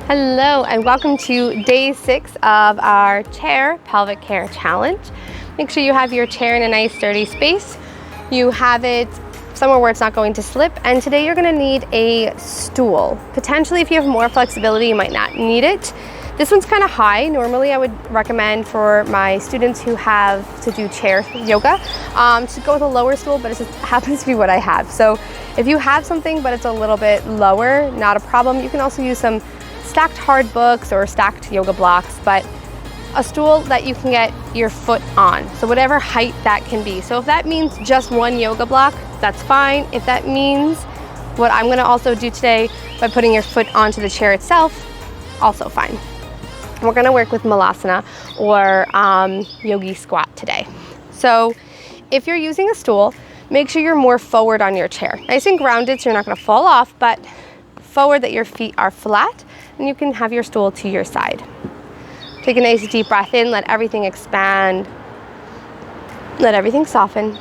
Hello and welcome to day 6 of our chair pelvic care challenge. Make sure you have your chair in a nice sturdy space. You have it somewhere where it's not going to slip, and today you're going to need a stool. Potentially if you have more flexibility you might not need it. This one's kind of high. Normally I would recommend for my students who have to do chair yoga to go with a lower stool, but it just happens to be what I have. So if you have something but it's a little bit lower, not a problem. You can also use some stacked hard books or stacked yoga blocks, but a stool that you can get your foot on. So whatever height that can be. So if that means just one yoga block, that's fine. If that means what I'm gonna also do today by putting your foot onto the chair itself, also fine. We're gonna work with malasana or yogi squat today. So if you're using a stool, make sure you're more forward on your chair. Nice and grounded so you're not gonna fall off, but forward that your feet are flat, and you can have your stool to your side. Take a nice deep breath in, let everything expand, let everything soften.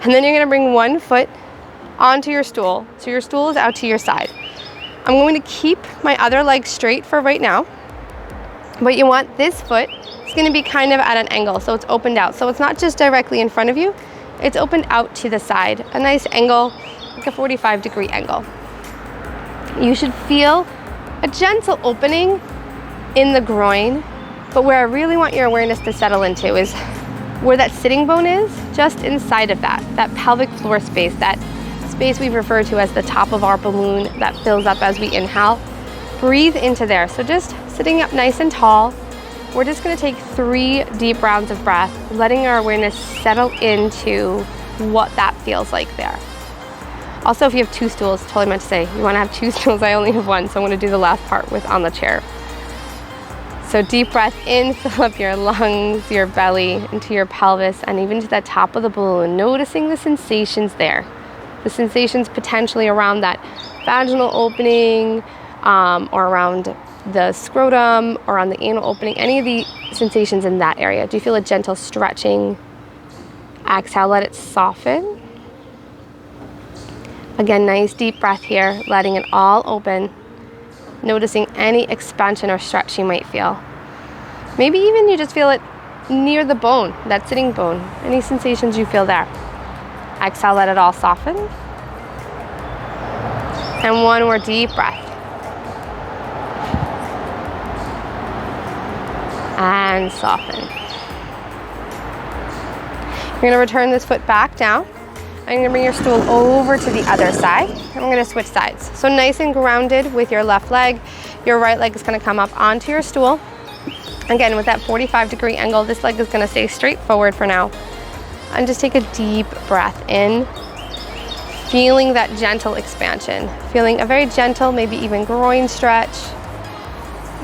And then you're gonna bring one foot onto your stool, so your stool is out to your side. I'm going to keep my other leg straight for right now, but you want this foot, it's gonna be kind of at an angle, so it's opened out. So it's not just directly in front of you, it's opened out to the side, a nice angle, like a 45-degree angle. You should feel a gentle opening in the groin, but where I really want your awareness to settle into is where that sitting bone is, just inside of that pelvic floor space, that space we refer to as the top of our balloon that fills up as we inhale. Breathe into there. So just sitting up nice and tall. We're just gonna take 3 deep rounds of breath, letting our awareness settle into what that feels like there. Also, if you have 2 stools, totally meant to say, you wanna have 2 stools, I only have 1, so I'm gonna do the last part with on the chair. So deep breath in, fill up your lungs, your belly, into your pelvis, and even to the top of the balloon, noticing the sensations there. The sensations potentially around that vaginal opening, or around the scrotum, or on the anal opening, any of the sensations in that area. Do you feel a gentle stretching? Exhale, let it soften. Again, nice deep breath here, letting it all open, noticing any expansion or stretch you might feel. Maybe even you just feel it near the bone, that sitting bone, any sensations you feel there. Exhale, let it all soften. And one more deep breath. And soften. You're gonna return this foot back down. I'm gonna bring your stool over to the other side, and we're gonna switch sides. So nice and grounded with your left leg. Your right leg is gonna come up onto your stool. Again, with that 45-degree angle, this leg is gonna stay straight forward for now. And just take a deep breath in, feeling that gentle expansion. Feeling a very gentle, maybe even groin stretch.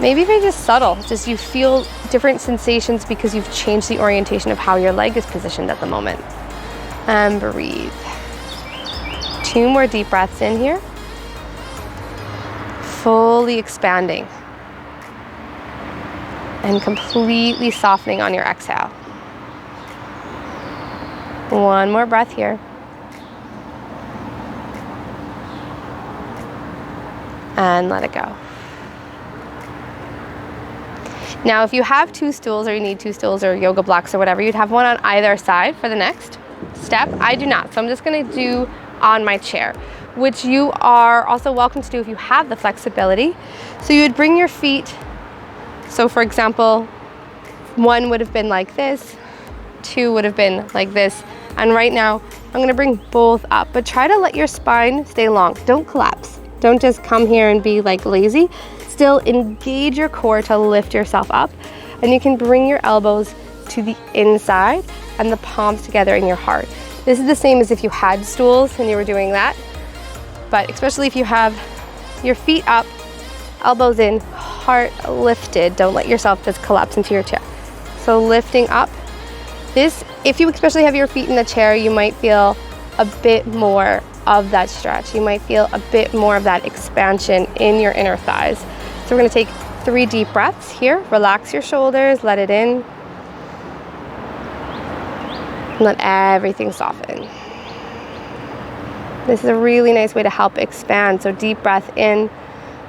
Maybe very just subtle, just you feel different sensations because you've changed the orientation of how your leg is positioned at the moment. And breathe. 2 more deep breaths in here. Fully expanding. And completely softening on your exhale. 1 more breath here. And let it go. Now, if you have 2 stools, or you need 2 stools or yoga blocks or whatever, you'd have one on either side for the next step. I do not, so I'm just gonna do on my chair, which you are also welcome to do if you have the flexibility. So you would bring your feet, so for example, 1 would have been like this, 2 would have been like this, and right now I'm gonna bring both up, but try to let your spine stay long. Don't collapse. Don't just come here and be like lazy. Still engage your core to lift yourself up, and you can bring your elbows to the inside and the palms together in your heart. This is the same as if you had stools and you were doing that, but especially if you have your feet up, elbows in, heart lifted. Don't let yourself just collapse into your chair. So lifting up. This, if you especially have your feet in the chair, you might feel a bit more of that stretch. You might feel a bit more of that expansion in your inner thighs. So we're gonna take 3 deep breaths here. Relax your shoulders, let it in. And let everything soften. This is a really nice way to help expand. So deep breath in.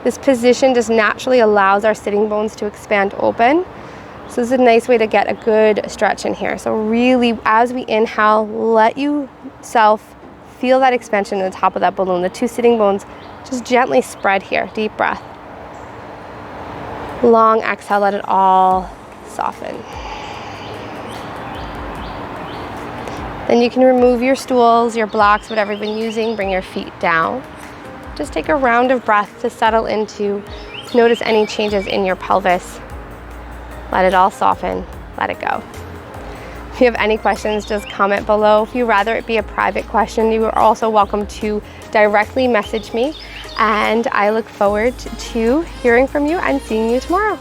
This position just naturally allows our sitting bones to expand open. So this is a nice way to get a good stretch in here. So really, as we inhale, let yourself feel that expansion in the top of that balloon. The two sitting bones just gently spread here. Deep breath. Long exhale, let it all soften. Then you can remove your stools, your blocks, whatever you've been using, bring your feet down. Just take a round of breath to settle into, notice any changes in your pelvis. Let it all soften, let it go. If you have any questions, just comment below. If you'd rather it be a private question, you are also welcome to directly message me, and I look forward to hearing from you and seeing you tomorrow.